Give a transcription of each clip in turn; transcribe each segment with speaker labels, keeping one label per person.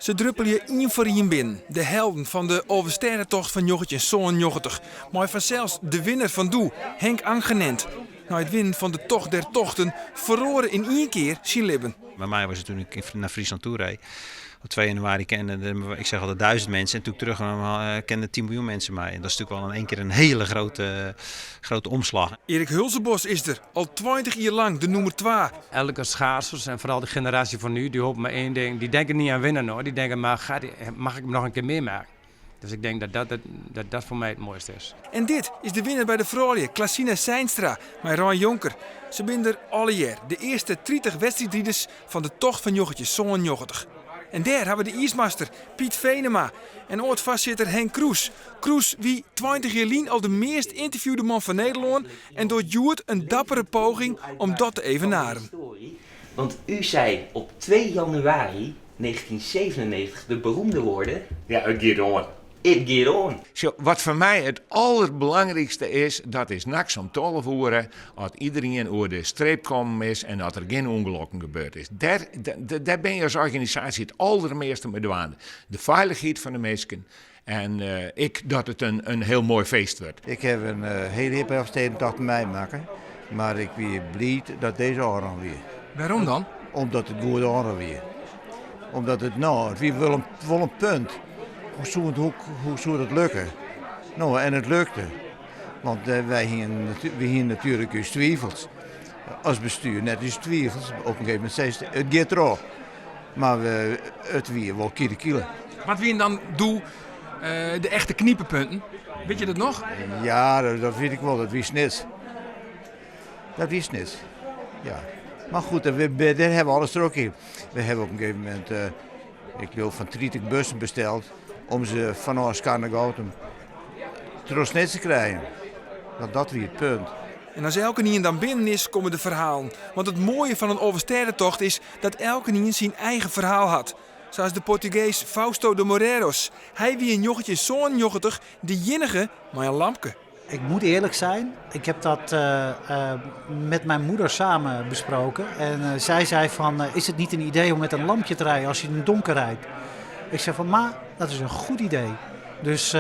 Speaker 1: Ze druppelen je één voor één binnen. De helden van de oversterrentocht van Joggetje Zoon Joggelig. Maar vanzelfs de winnaar van Doe, Henk Angenent. Na het winnen van de Tocht der Tochten verloren in één keer zijn leven.
Speaker 2: Bij mij was het toen ik naar Friesland toe reed. Op 2 januari kenden, ik zeg altijd 1000 mensen. En toen ik terug kenden 10 miljoen mensen mij. En dat is natuurlijk wel in één keer een hele grote omslag.
Speaker 1: Erik Hulsebos is er, al 20 jaar lang de nummer 2.
Speaker 3: Elke schaatsers en vooral de generatie van nu, die hopen maar één ding. Die denken niet aan winnen hoor. Die denken maar, mag ik hem nog een keer meemaken? Dus ik denk dat voor mij het mooiste is.
Speaker 1: En dit is de winnaar bij de vrouwen, Klasina Seinstra, met Ryan Jonker. Ze zijn er alle jaar de eerste 30 wedstrijdrieders van de Tocht van Joggetje Zoon Joggelig. En daar hebben we de ijsmaster Piet Venema en oud-vastzitter Henk Kroes. Kroes wie 20 jaar lang al de meest interviewde man van Nederland en door Joert een dappere poging om dat te evenaren.
Speaker 4: Want u zei op 2 januari 1997 de beroemde woorden...
Speaker 5: Ja, it get on.
Speaker 4: It get on.
Speaker 5: Zo, wat voor mij het allerbelangrijkste is, dat is nachts om 12 uur, als iedereen over de streep komen is en dat er geen ongelukken gebeurd is. Daar ben je als organisatie het allermeeste mee doen. De veiligheid van de mensen en dat het een heel mooi feest wordt.
Speaker 6: Ik heb een hele hippe Elfstedentocht meemaken, maar ik ben blij dat deze oren weer.
Speaker 1: Waarom dan?
Speaker 6: Omdat het goede oren weer. Omdat het wie wil een punt. Hoe zou het lukken? Nou, en het lukte. Want wij gingen natuurlijk eens twijfels. Als bestuur net eens twijfels. Op een gegeven moment zei ze, het gaat erop. Maar het weer wel kiele.
Speaker 1: Wat wie dan de echte kniepenpunten? Weet je dat nog?
Speaker 6: Ja, dat weet ik wel. Dat wie snits. Ja. Maar goed, daar hebben we alles er ook in. We hebben op een gegeven moment, ik geloof van 30 bussen besteld. Om ze van Oscar naar Gautum terug te krijgen. Dat weer het punt.
Speaker 1: En als elke nien dan binnen is, komen de verhalen. Want het mooie van een oversterrentocht is dat elke nien zijn eigen verhaal had. Zoals de Portugees Fausto de Moreiros. Hij wie een joggetje Zoon Joggelig, de jinnige maar een lampke.
Speaker 7: Ik moet eerlijk zijn, ik heb dat met mijn moeder samen besproken. En zij zei van, is het niet een idee om met een lampje te rijden als je in het donker rijdt? Ik zei van, ma, dat is een goed idee. Dus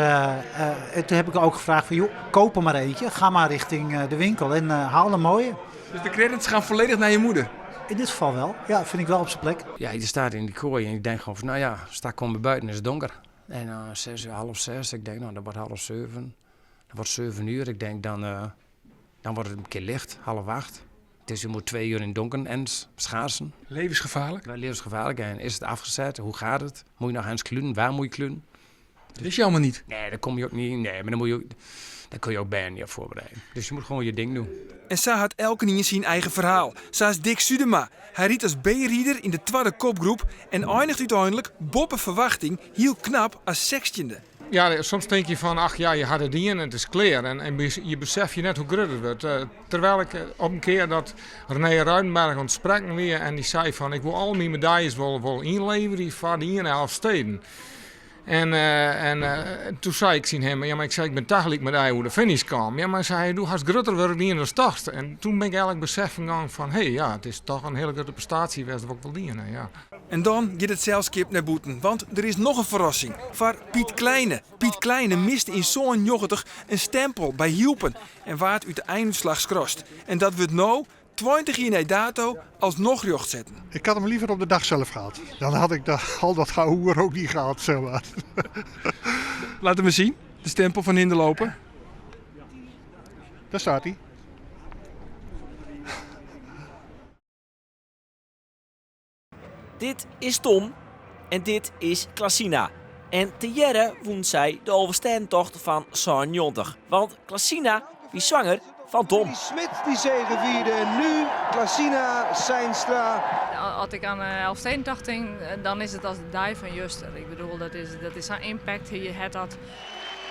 Speaker 7: toen heb ik ook gevraagd van, joh, koop er maar eentje. Ga maar richting de winkel en haal een mooie.
Speaker 1: Dus de credits gaan volledig naar je moeder?
Speaker 7: In dit geval wel. Ja, vind ik wel op zijn plek.
Speaker 3: Ja, je staat in die kooi en je denkt gewoon van, nou ja, straks komen we buiten, is het donker. En 6:30, ik denk, nou, dat wordt 6:30. Dat wordt 7 uur. Ik denk, dan wordt het een keer licht, 7:30. Dus je moet 2 uur in het donker en schaatsen.
Speaker 1: Levensgevaarlijk?
Speaker 3: Wel levensgevaarlijk. En is het afgezet? Hoe gaat het? Moet je nog eens klunen? Waar moet je klunen?
Speaker 1: Dat wist je allemaal niet?
Speaker 3: Nee, daar kom je ook niet. Nee, maar dan kun je ook bijna niet op voorbereiden. Dus je moet gewoon je ding doen.
Speaker 1: En zo had elke nien zijn eigen verhaal. Zoals Dick Sudema. Hij riet als B-rieder in de tweede kopgroep en eindigt uiteindelijk, boppen verwachting, heel knap als 16e.
Speaker 8: Ja, soms denk je van, ach ja, je had het niet en het is klaar. En je beseft je net hoe groot het wordt. Terwijl ik op een keer dat René Ruidenberg aan het spreken weer en die zei van, ik wil al mijn medailles wel inleveren voor die 1 Elfsteden. En toen zei ik zien hem, ja, maar ik ben dagelijk medaille hoe de finish kwam. Ja, maar zei hij, doe haast groter werk niet in de start. En toen ben ik eigenlijk beseffen gegaan van, ja, het is toch een hele grote prestatie geweest wat ik wil dienen, ja.
Speaker 1: En dan gaat het zelfskip naar boeten, want er is nog een verrassing. Voor Piet Kleine. Piet Kleine miste in Zoon Joggelig een stempel bij Hielpen en waard uit de einduitslag skrost. En dat wordt nou, 20 jaar na dato, alsnog recht zetten.
Speaker 9: Ik had hem liever op de dag zelf gehad. Dan had ik al dat gehoer ook niet gehad, zeg maar.
Speaker 1: Laat hem eens zien, de stempel van Hinderlopen.
Speaker 9: Daar staat hij.
Speaker 10: Dit is Tom en dit is Klasina. En te jaren won zij de oversteentocht van Zoon Joggelig. Want Klasina is zwanger van Tom.
Speaker 11: Smit die zegevierde en nu Klasina Seinstra.
Speaker 12: Als ik aan de Elfstedentocht denk, dan is het als de die van Juster. Ik bedoel, dat is zo'n impact die je hebt had.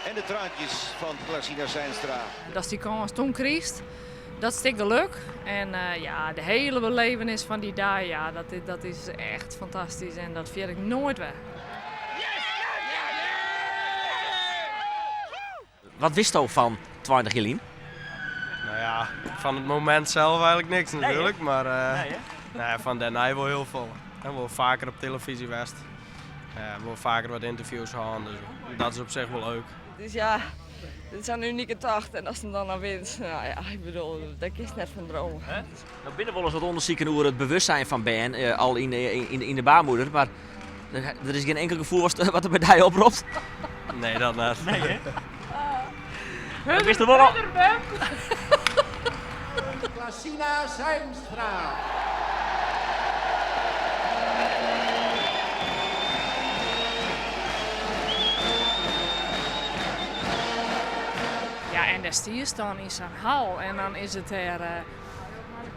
Speaker 11: En de traantjes van Klasina Seinstra.
Speaker 12: Dat is die kans toen kriest. Dat is geluk. En ja, de hele belevenis van die dag, ja, dat is echt fantastisch. En dat vind ik nooit weg.
Speaker 10: Wat wist je van 20 jaar?
Speaker 13: Nou ja, van het moment zelf eigenlijk niks natuurlijk. Nee, maar van daarna wel heel veel. En wel vaker op televisie geweest. We worden vaker wat interviews gehad, dus dat is op zich wel leuk.
Speaker 14: Dus ja, dit is een unieke tocht en als ze hem dan wint, nou ja, ik bedoel, dat is net van dromen.
Speaker 10: Nou, binnen wel eens wat onderzoeken over het bewustzijn van Ben, al in de baarmoeder, maar er is geen enkel gevoel wat er bij jou oproept.
Speaker 13: Nee, dat net.
Speaker 10: Nee, hè? Dat wist er wel al.
Speaker 15: Klassina Zijnstra.
Speaker 12: Ja, en daar stier je dan in zo'n hal en dan is het er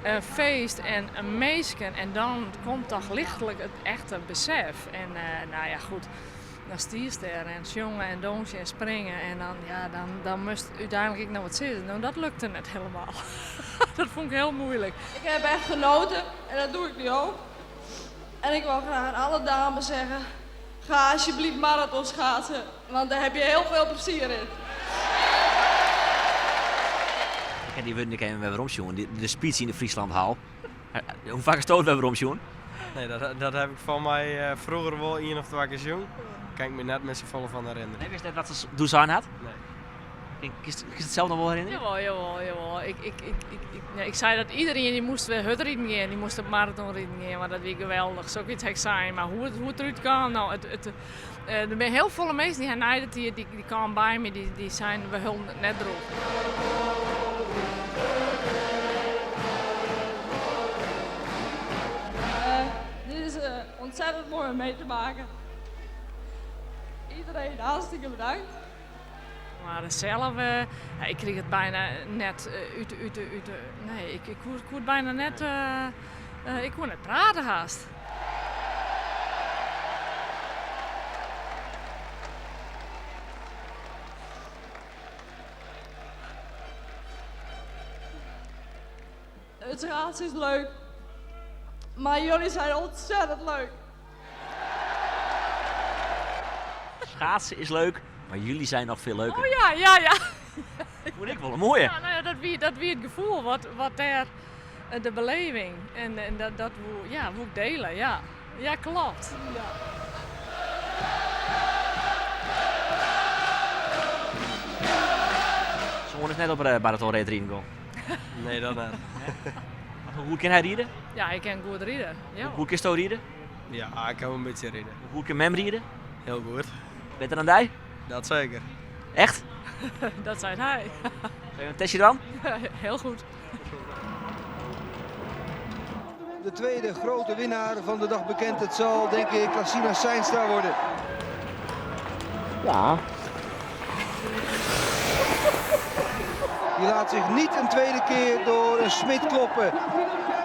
Speaker 12: een feest en een meesken en dan komt toch lichtelijk het echte besef. En nou ja, goed, dan stier je er en jongen en dansen en springen en dan moest uiteindelijk ik nou wat zitten. Nou, dat lukte net helemaal. Dat vond ik heel moeilijk.
Speaker 14: Ik heb echt genoten en dat doe ik nu ook. En ik wil graag aan alle dames zeggen, ga alsjeblieft marathon schaatsen, want daar heb je heel veel plezier in.
Speaker 10: En die wint ik weer omsjoen, de speech in de Frieslandhal. Hoe vaak stoot we weer omsjoen?
Speaker 13: Nee, dat heb ik van mij vroeger wel 1 of 2 keer jong. Daar kan ik me net met z'n volle van herinneren.
Speaker 10: Nee, wist je net wat ze Doezaan had?
Speaker 13: Nee.
Speaker 10: Is het zelf nog wel herinneren?
Speaker 12: Jawel. Ik zei dat iedereen die moest weer hutrijden gaan, die moest op marathonrijden gaan, maar dat was geweldig. Zoiets heb ik zijn, maar hoe het eruit kan, nou, er zijn heel veel mensen die hebben die kwamen bij me, die zijn we hulp net erop.
Speaker 14: Dit is ontzettend mooi om mee te maken. Iedereen hartstikke bedankt.
Speaker 12: Maar zelf, ik kreeg het bijna net nee, ik kon het bijna net, ik kon net praten haast.
Speaker 14: Het schaatsen is leuk, maar jullie zijn ontzettend leuk.
Speaker 10: Schaatsen is leuk, maar jullie zijn nog veel leuker.
Speaker 12: Oh ja.
Speaker 10: Dat vond ik wel een mooie.
Speaker 12: Ja, nou ja, dat wie het gevoel, wat daar, de beleving en dat wil ik delen, ja. Ja, klopt. Ja.
Speaker 10: Ze wonen net op marathonrijd rijden gaan.
Speaker 13: Nee, dat net.
Speaker 10: Hoe kan hij rijden?
Speaker 12: Ja, ik kan goed rijden. Ja.
Speaker 10: Hoe kan je rijden?
Speaker 13: Ja, ik kan wel een beetje rijden.
Speaker 10: Hoe kan Mem rijden?
Speaker 13: Heel goed.
Speaker 10: Beter dan jij?
Speaker 13: Dat zeker.
Speaker 10: Echt?
Speaker 12: Dat zei hij.
Speaker 10: Wil je een testje dan?
Speaker 12: Heel goed.
Speaker 11: De tweede grote winnaar van de dag bekend. Het zal denk ik Klassina Zijnstra worden.
Speaker 10: Ja.
Speaker 11: Die laat zich niet een tweede keer door een Smit kloppen.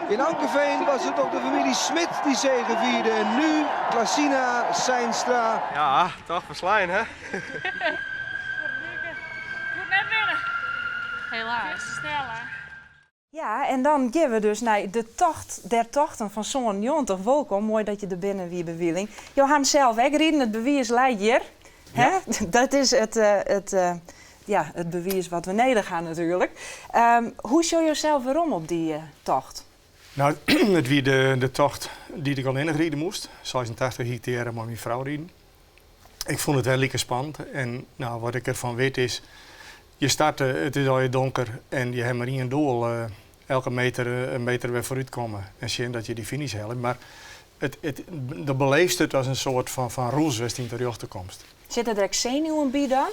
Speaker 11: In Ankeveen was het nog de familie Smit die zegevierde. En nu Klassina Zijnstra.
Speaker 13: Ja, toch verslaan hè?
Speaker 12: Goed net winnen. Helaas. Sneller.
Speaker 16: Ja, en dan gaan we dus naar de tocht der tochten van Zoon Jontig. Welkom, mooi dat je er binnen wie bewieling. Johan zelf, ik rieden het bewijs leidt hier. Ja. Dat is het bewijs wat we neder gaan natuurlijk. Hoe show je jezelf weer om op die tocht?
Speaker 9: Nou, het wie de tocht die ik al ingereden moest. 86 hectare met mijn vrouw rijden. Ik vond het wel lekker spannend. En nou, wat ik ervan weet is, je start, het is al donker en je hebt maar in een doel elke meter een meter weer vooruit komen. En zien dat je die finish helpt. Maar de beleefst het als een soort van roelswest in de rechterkomst.
Speaker 16: Zit er direct zenuwen bij dan?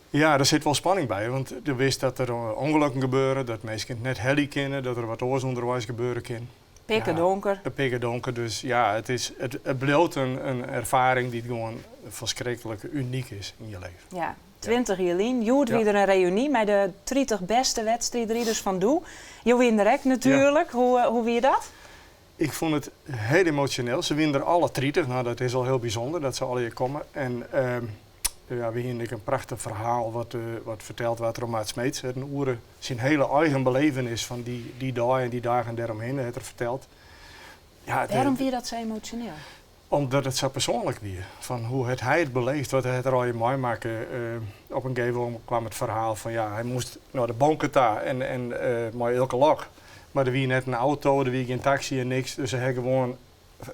Speaker 9: Ja, er zit wel spanning bij, want je wist dat er ongelukken gebeuren, dat mensen net heli kennen, dat er wat oors onderwijs gebeuren kan.
Speaker 16: Pikken donker.
Speaker 9: Pikken donker, dus ja, het blijft een ervaring die gewoon verschrikkelijk uniek is in je leven.
Speaker 16: Ja, 20 Jelien, Joet weer een reunie met de 30 beste wedstrijdrieders van Doe. Je wint direct natuurlijk, hoe wie je dat?
Speaker 9: Ik vond het heel emotioneel. Ze winnen er alle 30, nou dat is al heel bijzonder dat ze alle hier komen. En ja, we hebben een prachtig verhaal wat verteld werd door Maat Smeets. Een oeren zijn hele eigen belevenis van die dag en die dagen daaromheen heeft er verteld. Ja,
Speaker 16: waarom vind je dat zo emotioneel?
Speaker 9: Omdat het zo persoonlijk weer. Van hoe hij het beleeft, wat hij er al in meemaken. Op een gegeven moment kwam het verhaal van ja, hij moest naar de Bonketa en maar elke log. Maar er was net een auto, er was geen taxi en niks. Dus hij had gewoon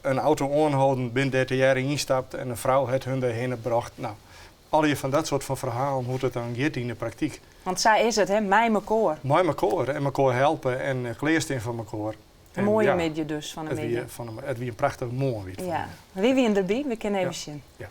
Speaker 9: een auto aanhouden, binnen 30 jaar instapt en een vrouw het hun daarheen gebracht. Nou, al je van dat soort van verhalen hoe het dan gaat in de praktijk.
Speaker 16: Want zij is het, hè? Mij mekaar.
Speaker 9: Mij mekaar en elkaar helpen en kleersten van elkaar.
Speaker 16: Een mooie medje dus van een medje.
Speaker 9: Het wie een prachtig mooi.
Speaker 16: Ja. Wie wie erbij? We kunnen even zien.
Speaker 9: Ja.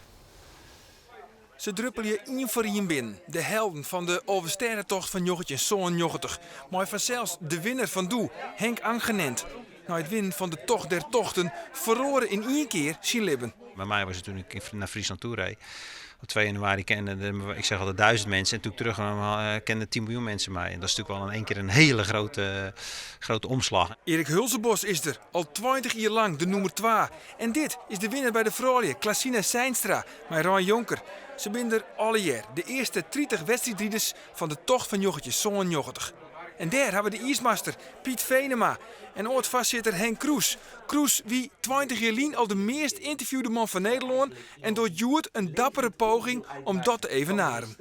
Speaker 1: Ze druppelen je één voor één binnen. De helden van de oversterrentocht van Jochetje Zoon Jochetig. Maar vanzelfs de winnaar van Doe, Henk Angenent. Na het winnen van de Tocht der Tochten verloren in één keer zijn libben.
Speaker 2: Bij mij was het toen ik naar Friesland toe reed. Op 2 januari kenden, ik zeg altijd 1000 mensen. En toen ik terug kenden 10 miljoen mensen mij. En dat is natuurlijk wel in één keer een hele grote omslag.
Speaker 1: Erik Hulsebos is er, al 20 jaar lang de nummer 2. En dit is de winnaar bij de vrouwen, Klasina Seinstra, met Ryan Jonker. Ze zijn er alle jaar de eerste 30 wedstrijdrieders van de Tocht van Jochetje Zoon Jochetig. En daar hebben we de ijsmaster Piet Venema en oud-vastzitter Henk Kroes. Kroes wie 20 jaar lang al de meest interviewde man van Nederland en door Joert een dappere poging om dat te evenaren.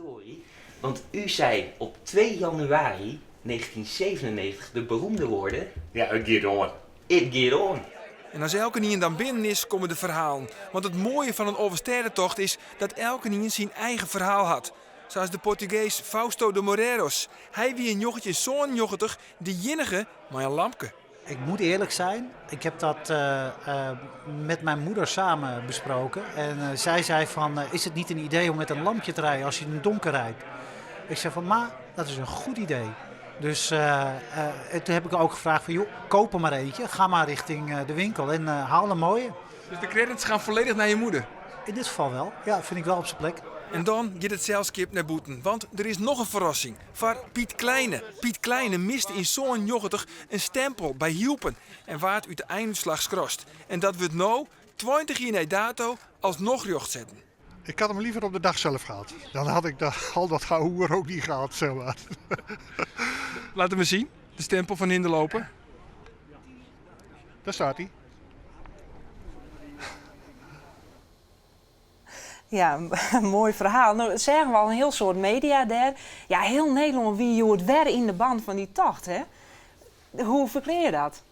Speaker 4: Want u zei op 2 januari 1997 de beroemde woorden...
Speaker 5: Ja, it geht on.
Speaker 4: It geht on.
Speaker 1: En als elke nien dan binnen is, komen de verhalen. Want het mooie van een oversterrentocht is dat elke nien zijn eigen verhaal had. Zoals de Portugees Fausto de Moreiros. Hij wie een jochetje Zoon Jochetig, de jinnige maar een lampke.
Speaker 7: Ik moet eerlijk zijn, ik heb dat met mijn moeder samen besproken. En zij zei van, is het niet een idee om met een lampje te rijden als je in het donker rijdt? Ik zei van, ma, dat is een goed idee. Dus toen heb ik ook gevraagd van, joh, koop er maar eentje. Ga maar richting de winkel en haal een mooie.
Speaker 1: Dus de credits gaan volledig naar je moeder?
Speaker 7: In dit geval wel. Ja, vind ik wel op zijn plek.
Speaker 1: En dan gaat het zelfskip naar boeten, want er is nog een verrassing. Voor Piet Kleine. Piet Kleine miste in Zoon Jochetig een stempel bij Hielpen en waard uit de einduitslag skrost. En dat wordt nou, 20 jaar na dato, alsnog recht zetten.
Speaker 17: Ik had hem liever op de dag zelf gehad. Dan had ik al dat gehoer ook niet gehad, zeg maar.
Speaker 1: Laten we zien, de stempel van Hinderlopen.
Speaker 17: Daar staat hij.
Speaker 16: Ja, een mooi verhaal. Nou, zeggen we al een heel soort media daar. Ja, heel Nederland wie je het weer in de band van die tocht, hè? Hoe verklaar je dat?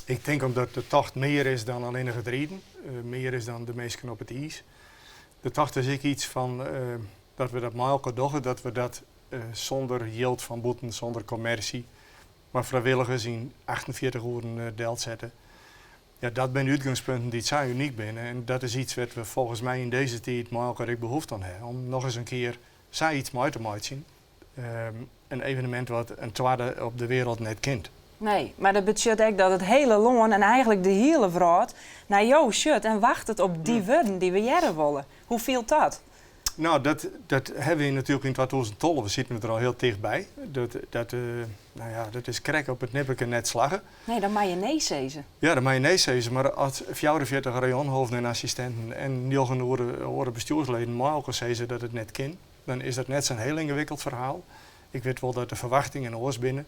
Speaker 9: Ik denk omdat de tocht meer is dan alleen het rijden. Meer is dan de mensen op het ijs. De tocht is ook iets van dat we dat maar elke dag, dat we dat zonder yield van boeten, zonder commercie, maar vrijwilligers in 48 uur deelt zetten. Ja, dat zijn uitgangspunten die zijn uniek binnen. En dat is iets wat we volgens mij in deze tijd maar elke behoefte aan hebben. Om nog eens een keer iets mee te maken. Een evenement wat een tweede op de wereld net kent.
Speaker 16: Nee, maar dat betekent ook dat het hele loon en eigenlijk de hele wereld naar jou shut en wacht het op die woorden die we jaren willen. Hoe viel dat?
Speaker 9: Nou, dat hebben we natuurlijk in 2012. We zitten er al heel dichtbij. Dat is krek op het nipperke net slagen.
Speaker 16: Nee, dan mayonaise.
Speaker 9: Ja, de mayonaise. Maar als 44 rayonhoofden en assistenten en 9 bestuursleden maar ook zeggen dat het net kan, dan is dat net zo'n heel ingewikkeld verhaal. Ik weet wel dat de verwachtingen oors binnen.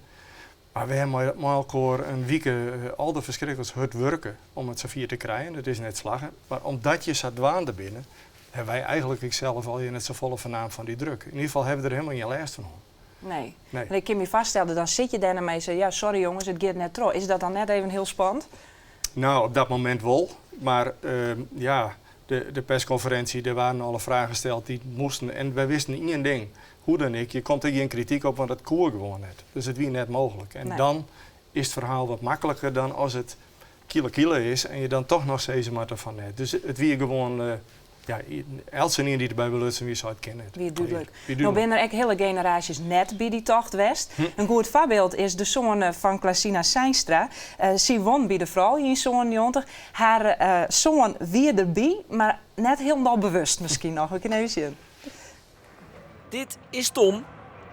Speaker 9: Maar we hebben met elkaar een week al de verschrikkelijks hard werken om het zover te krijgen. Dat is net slagen. Maar omdat je zat dwaande binnen, hebben wij eigenlijk zelf al in het zo volle vernaam van die druk. In ieder geval hebben we er helemaal geen last van.
Speaker 16: Nee. En ik kan me vaststellen, dan zit je daar en zei, ja sorry jongens, het gaat net trouw. Is dat dan net even heel spannend?
Speaker 9: Nou, op dat moment wel. Maar de persconferentie, er waren alle vragen gesteld die moesten. En wij wisten één ding. Hoe dan ik, je komt er geen kritiek op, want het koer gewoon net. Dus het wie net mogelijk. En dan is het verhaal wat makkelijker dan als het kilo is en je dan toch nog steeds maar ervan net. Dus het wie gewoon, elke die erbij wil wie zou het kennen.
Speaker 16: Wie duidelijk. Nou zijn er ook hele generaties net bij die tocht west. Een goed voorbeeld is de zoon van Klasina Seinstra. Ze won bij de vrouw in zo'n 90. Haar zoon wie erbij, maar net helemaal bewust misschien nog. We kunnen even zien.
Speaker 10: Dit is Tom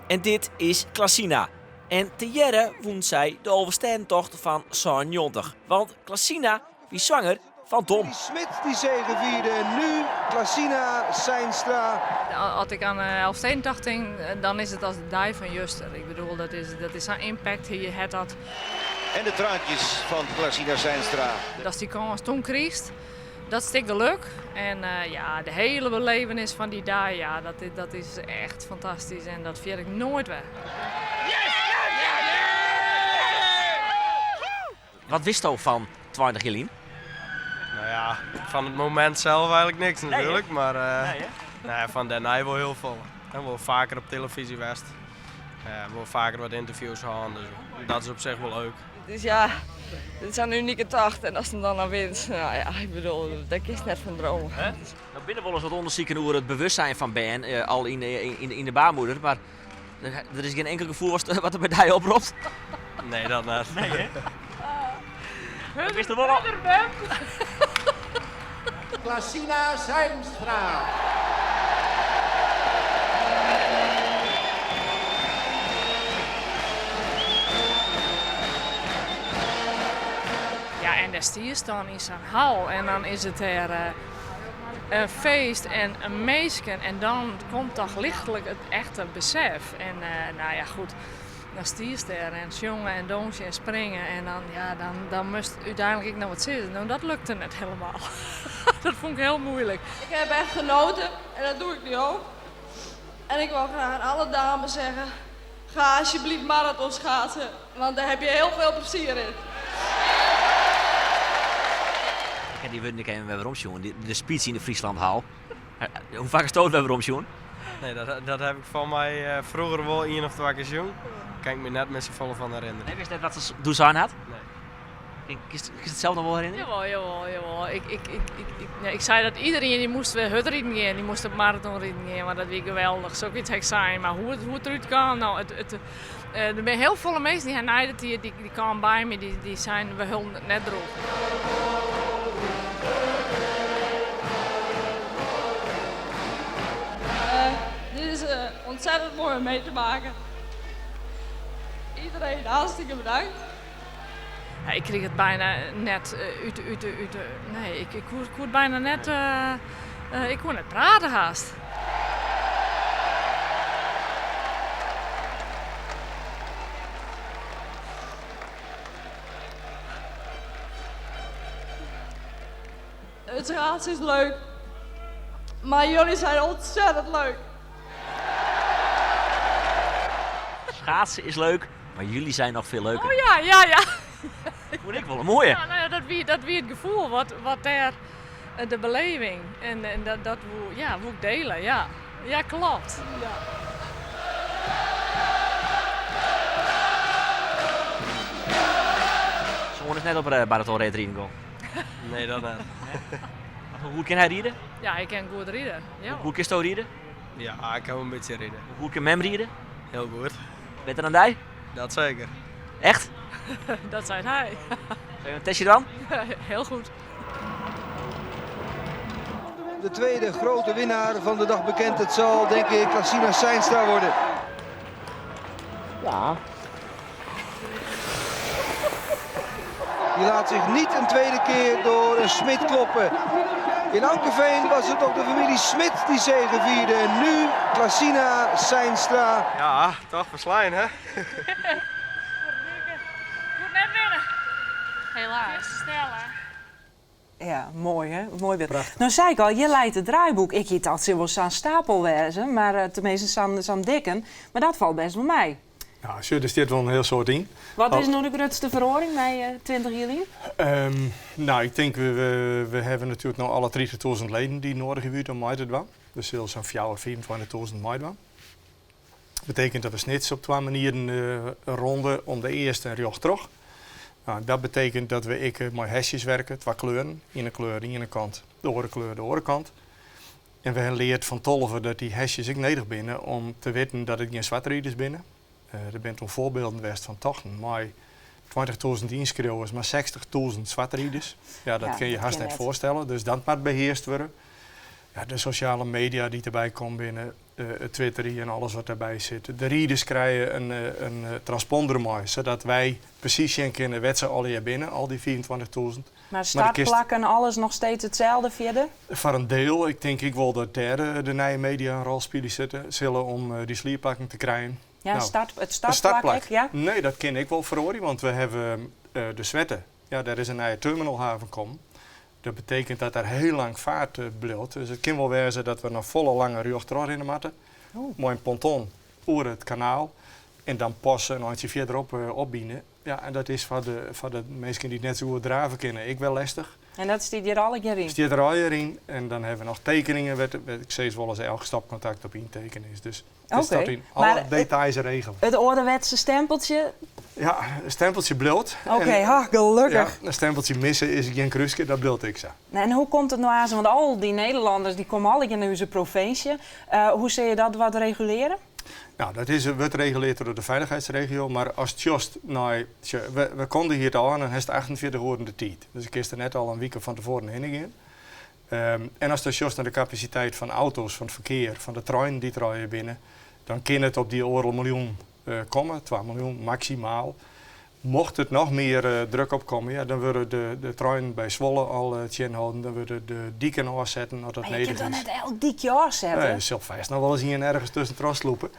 Speaker 10: en dit is Klasina. En te jaren won zij de oversteentocht van Zoon Jochetig. Want Klasina wie zwanger van Tom.
Speaker 11: Smit die zegevierde en nu Klasina Seinstra.
Speaker 12: Als ik aan de Elfsteentocht denk, dan is het als de die van Juster. Ik bedoel, dat is zo'n impact hier het had.
Speaker 15: En de traantjes van Klasina Seinstra.
Speaker 12: Dat is die kans toen kriest. Dat is geluk. En de hele belevenis van die dag, dat is echt fantastisch. En dat vind ik nooit weg.
Speaker 10: Wat wist je van 20 jaar?
Speaker 13: Nou ja, van het moment zelf eigenlijk niks natuurlijk, maar van daarna wel heel veel. En wel vaker op televisie geweest. Wel vaker wat interviews gehad, dus dat is op zich wel leuk.
Speaker 14: Dus ja, dit is een unieke tocht en als het dan wint, nou ja, ik bedoel, dat is net van dromen.
Speaker 10: Nou, binnen wel eens wat onderzoeken over het bewustzijn van Ben, al in de baarmoeder, maar er is geen enkel gevoel wat er bij jou oproept.
Speaker 13: Nee, dat net.
Speaker 10: Nee, hè?
Speaker 14: Dat
Speaker 10: is er wel op.
Speaker 18: Klasina Zijnstra.
Speaker 12: Ja, en daar zie je dan in zo'n hal en dan is het er een feest en een meesken en dan komt toch lichtelijk het echte besef. En nou ja, goed, dan zie je er en jongen en dansen en springen en dan moest uiteindelijk nog wat zitten. Nou, dat lukte net helemaal. Dat vond ik heel moeilijk.
Speaker 14: Ik heb echt genoten en dat doe ik nu ook. En ik wil graag aan alle dames zeggen, ga alsjeblieft marathon schaatsen, want daar heb je heel veel plezier in.
Speaker 10: Ja, die wint ik even weer omsjoen. De speech in de Frieslandhal. Hoe vaak is het weer omsjoen?
Speaker 13: Nee, dat heb ik van mij vroeger wel 1 of 2 keer jong. Kan ik me net met z'n volle van herinneren.
Speaker 10: Nee, wist je net wat ze Doezaan had? Nee. Kun je het zelf nog wel herinneren?
Speaker 12: Jawel. Ik zei dat iedereen die moest weer hutrijden gaan, die moest op marathonrijden gaan, maar dat was geweldig. Zoiets ik zijn, maar hoe het eruit kan, nou, er zijn heel veel mensen die gaan die komen bij me, die zijn we hulp net erop.
Speaker 14: Dit is ontzettend mooi om mee te maken. Iedereen hartstikke bedankt.
Speaker 12: Ja, ik kreeg het bijna net nee, ik kon het bijna net, ik kon net praten haast.
Speaker 14: Het schaatsen is leuk, maar jullie zijn ontzettend leuk.
Speaker 10: Schaatsen is leuk, maar jullie zijn nog veel leuker.
Speaker 12: Oh ja.
Speaker 10: Dat vond ik wel een mooie.
Speaker 12: Ja, nou ja, dat wie het gevoel, wat daar, de beleving. En dat wil ik delen, ja. Ja, klopt. Ja.
Speaker 10: Zoon is net op marathonrijd rijden gaan.
Speaker 13: Nee, dat niet.
Speaker 10: Hoe kan hij rijden?
Speaker 12: Ja, ik kan goed rijden. Ja.
Speaker 10: Hoe kan je rijden?
Speaker 13: Ja, ik kan een beetje rijden.
Speaker 10: Hoe kan hem rijden?
Speaker 13: Heel goed.
Speaker 10: Beter dan jij?
Speaker 13: Dat zeker.
Speaker 12: Echt? Dat zei hij.
Speaker 10: Een testje dan?
Speaker 12: Heel goed.
Speaker 11: De tweede grote winnaar van de dag bekend. Het zal denk ik Klasina Zijnstra worden.
Speaker 10: Ja.
Speaker 11: Die laat zich niet een tweede keer door een Smit kloppen. In Ankeveen was het ook de familie Smit die zegevierde. En nu Klasina Zijnstra.
Speaker 13: Ja, toch verslaan hè?
Speaker 12: Goed net winnen. Helaas. Stellen.
Speaker 16: Ja, mooi hè? Mooi beeld. Nou zei ik al, je leidt het draaiboek. Ik hiet altijd wel zo'n stapel wezen, maar tenminste zo'n dikken. Maar dat valt best wel mij.
Speaker 9: Ja, er zit wel een heel soort in.
Speaker 16: Wat is nu de grootste verhoring bij 20 juli?
Speaker 9: Nou, ik denk we hebben natuurlijk nog alle 30.000 leden die nodig hebben om mee te doen. Dus zo'n 24.000 mee doen. Dat betekent dat we snits op 2 manieren ronden om de eerste en rjocht terug. Nou, dat betekent dat we met hesjes werken, 2 kleuren. Ene kleur aan de ene kant, de andere kleur aan de andere kant. En we hebben geleerd van Tolver dat die hesjes ook nodig binnen om te weten dat het geen zwartrieders binnen. Er bent een voorbeeld geweest van tochten, maar 20.000 inschrijvers, maar 60.000 zwartrieders. Ja, dat kun je haast net voorstellen, dus dat moet beheerst worden. Ja, de sociale media die erbij komen binnen, Twitter en alles wat daarbij zit. De rieders krijgen een transponder mee, zodat wij precies kunnen wetsen al hier binnen, al die 24.000.
Speaker 16: Maar startplakken, alles nog steeds hetzelfde verder?
Speaker 9: Voor een deel, ik denk wel dat de nieuwe media een rol zullen om die slierpakken te krijgen.
Speaker 16: Ja,
Speaker 9: nou,
Speaker 16: het startplak, ja?
Speaker 9: Nee, dat ken ik wel verhoren, want we hebben de Zwetten. Ja, daar is een nieuwe terminalhaven komen. Dat betekent dat er heel lang vaart blijft. Dus het kan wel wezen dat we een volle lange rjocht erin moeten. Mooi een ponton over het kanaal. En dan passen en als je verderop opbieden. Ja, en dat is voor de mensen die net zo goed draven kennen. Ik wel lastig.
Speaker 16: En dat stiet hier alle keer in?
Speaker 9: Stiet er al in en dan hebben we nog tekeningen, ik steeds wel eens elke stapcontact op intekenen is. Dus het staat in alle details regelen.
Speaker 16: Het ouderwetse stempeltje?
Speaker 9: Ja, een stempeltje bloot.
Speaker 16: Oké, gelukkig.
Speaker 9: Ja, een stempeltje missen is geen kruisje, dat beeld ik zo.
Speaker 16: En hoe komt het nou aan? Want al die Nederlanders die komen alle in onze provincie. Hoe zie je dat wat reguleren?
Speaker 9: Nou, dat wordt gereguleerd door de veiligheidsregio, maar als het just, we konden hier al aan en het 48 uur de tijd. Dus ik is er net al een week van tevoren heen gaan. En als het just naar de capaciteit van auto's, van het verkeer, van de trein die rijden binnen, dan kan het op die oorlog miljoen komen, 2 miljoen maximaal. Mocht het nog meer druk opkomen, ja, dan worden de trein bij Zwolle al houden, dan worden de dieken afzetten als dat nodig is.
Speaker 16: Je kunt dan net elk diekje afzetten?
Speaker 9: Je zult vast nog wel eens hier ergens tussen het lopen.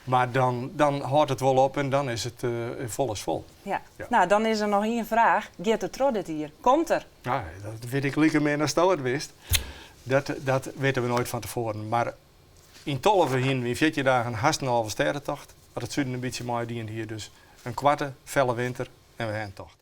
Speaker 9: Maar dan houdt het wel op en dan is het vol is vol.
Speaker 16: Ja. Nou, dan is er nog één vraag. Gaat het trot dit hier? Komt er?
Speaker 9: Nou, dat weet ik liever meer dan Sto het wist. Dat weten we nooit van tevoren. Maar in Tolve heen, in 14 dagen, haast een halve sterrentocht. Maar het zuiden een beetje mooi die hier dus. Een kwarte, felle winter en we hebben tocht.